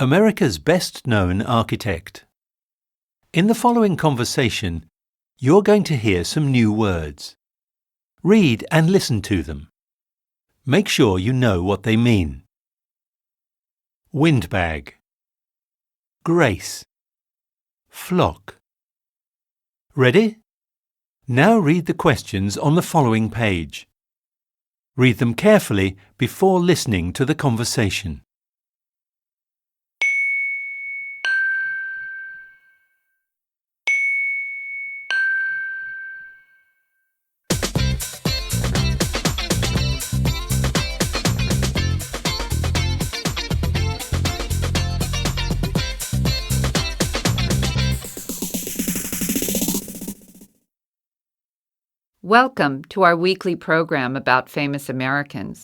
America's best-known architect. In the following conversation, you're going to hear some new words. Read and listen to them. Make sure you know what they mean. Windbag, grace, flock. Ready? Now read the questions on the following page. Read them carefully before listening to the conversation. Welcome to our weekly program about famous Americans.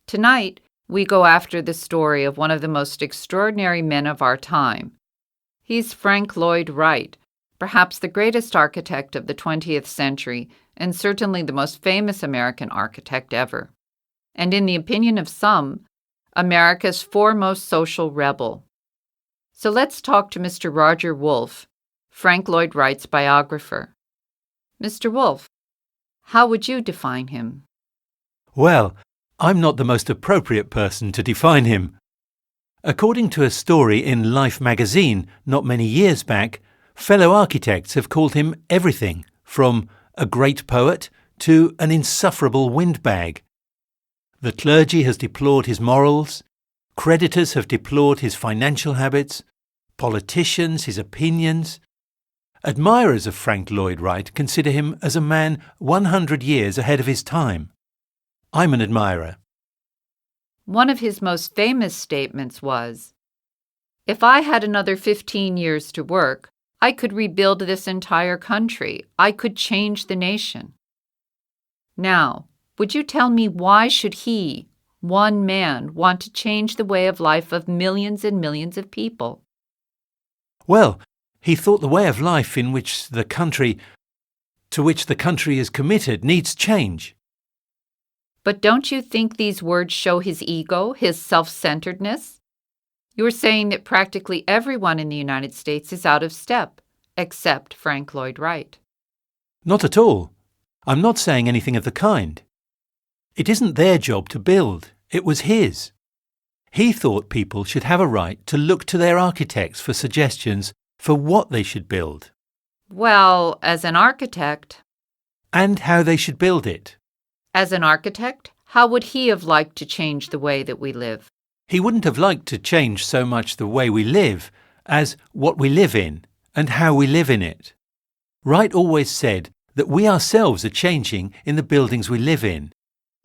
Tonight, we go after the story of one of the most extraordinary men of our time. He's Frank Lloyd Wright, perhaps the greatest architect of the 20th century and certainly the most famous American architect ever. And in the opinion of some, America's foremost social rebel. So let's talk to Mr. Roger Wolfe, Frank Lloyd Wright's biographer. Mr. Wolfe, how would you define him? Well, I'm not the most appropriate person to define him. According to a story in Life magazine not many years back, fellow architects have called him everything from a great poet to an insufferable windbag. The clergy has deplored his morals, creditors have deplored his financial habits, politicians his opinions. Admirers of Frank Lloyd Wright consider him as a man 100 years ahead of his time. I'm an admirer. One of his most famous statements was, "If I had another 15 years to work, I could rebuild this entire country. I could change the nation." Now, would you tell me why should he, one man, want to change the way of life of millions and millions of people? Well, he thought the way of life to which the country is committed needs change. But don't you think these words show his ego, his self-centeredness? You're saying that practically everyone in the United States is out of step, except Frank Lloyd Wright. Not at all. I'm not saying anything of the kind. It isn't their job to build. It was his. He thought people should have a right to look to their architects for suggestions for what they should build. Well, as an architect... And how they should build it. As an architect, how would he have liked to change the way that we live? He wouldn't have liked to change so much the way we live as what we live in and how we live in it. Wright always said that we ourselves are changing in the buildings we live in.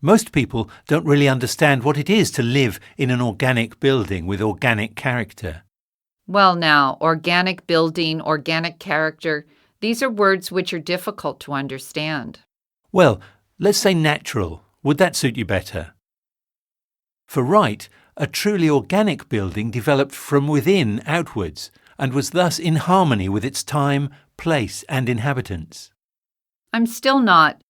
Most people don't really understand what it is to live in an organic building with organic character. Well now, organic building, organic character, these are words which are difficult to understand. Well, let's say natural. Would that suit you better? For Wright, a truly organic building developed from within outwards and was thus in harmony with its time, place and inhabitants. I'm still not.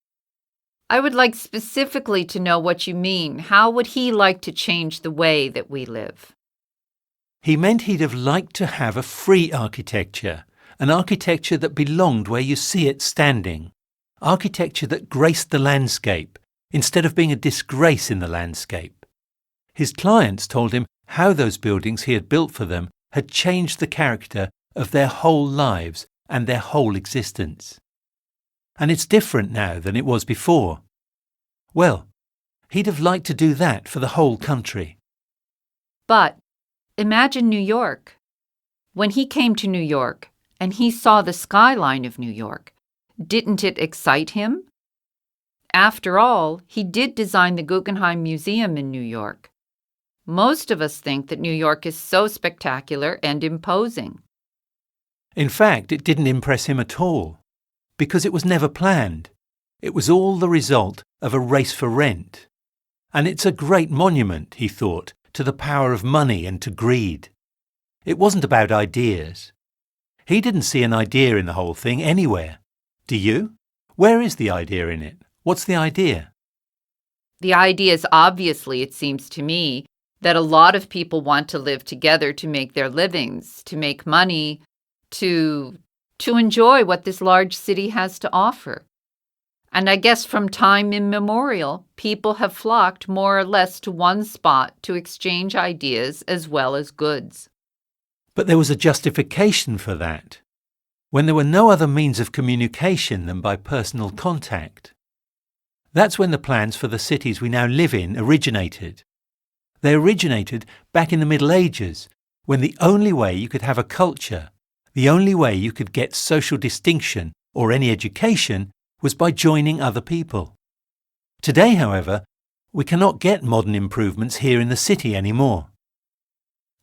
I would like specifically to know what you mean. How would he like to change the way that we live? He meant he'd have liked to have a free architecture, an architecture that belonged where you see it standing, architecture that graced the landscape instead of being a disgrace in the landscape. His clients told him how those buildings he had built for them had changed the character of their whole lives and their whole existence. And it's different now than it was before. Well, he'd have liked to do that for the whole country. But imagine New York. When he came to New York and he saw the skyline of New York, didn't it excite him? After all, he did design the Guggenheim Museum in New York. Most of us think that New York is so spectacular and imposing. In fact, it didn't impress him at all, because it was never planned. It was all the result of a race for rent. And it's a great monument, he thought, to the power of money and to greed. It wasn't about ideas. He didn't see an idea in the whole thing anywhere. Do you? Where is the idea in it? What's the idea? The idea is obviously, it seems to me, that a lot of people want to live together to make their livings, to make money, to enjoy what this large city has to offer. And I guess from time immemorial, people have flocked more or less to one spot to exchange ideas as well as goods. But there was a justification for that, when there were no other means of communication than by personal contact. That's when the plans for the cities we now live in originated. They originated back in the Middle Ages, when the only way you could have a culture, the only way you could get social distinction or any education was by joining other people. Today, however, we cannot get modern improvements here in the city anymore.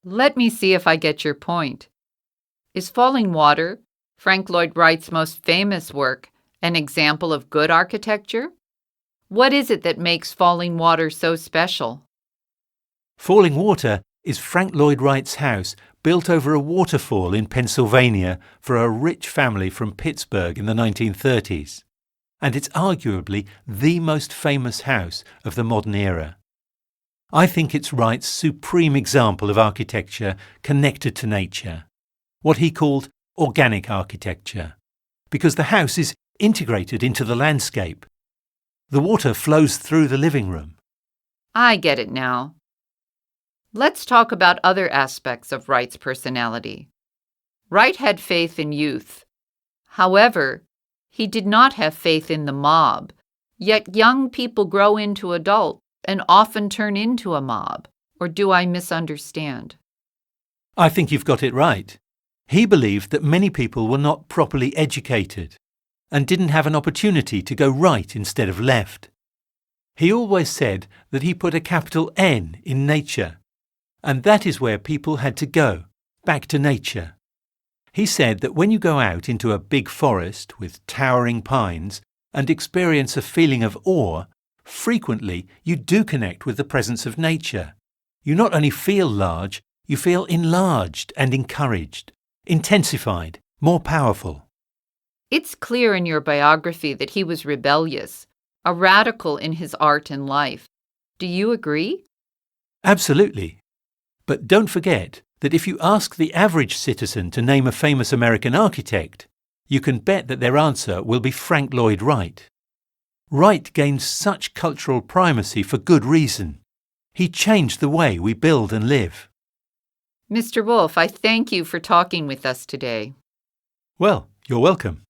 Let me see if I get your point. Is Falling Water, Frank Lloyd Wright's most famous work, an example of good architecture? What is it that makes Falling Water so special? Falling Water is Frank Lloyd Wright's house built over a waterfall in Pennsylvania for a rich family from Pittsburgh in the 1930s. And it's arguably the most famous house of the modern era. I think it's Wright's supreme example of architecture connected to nature, what he called organic architecture, because the house is integrated into the landscape. The water flows through the living room. I get it now. Let's talk about other aspects of Wright's personality. Wright had faith in youth. However, he did not have faith in the mob, yet young people grow into adults and often turn into a mob. Or do I misunderstand? I think you've got it right. He believed that many people were not properly educated and didn't have an opportunity to go right instead of left. He always said that he put a capital N in nature, and that is where people had to go, back to nature. He said that when you go out into a big forest with towering pines and experience a feeling of awe, frequently you do connect with the presence of nature. You not only feel large, you feel enlarged and encouraged, intensified, more powerful. It's clear in your biography that he was rebellious, a radical in his art and life. Do you agree? Absolutely. But don't forget that if you ask the average citizen to name a famous American architect, you can bet that their answer will be Frank Lloyd Wright. Wright gained such cultural primacy for good reason. He changed the way we build and live. Mr. Wolf, I thank you for talking with us today. Well, you're welcome.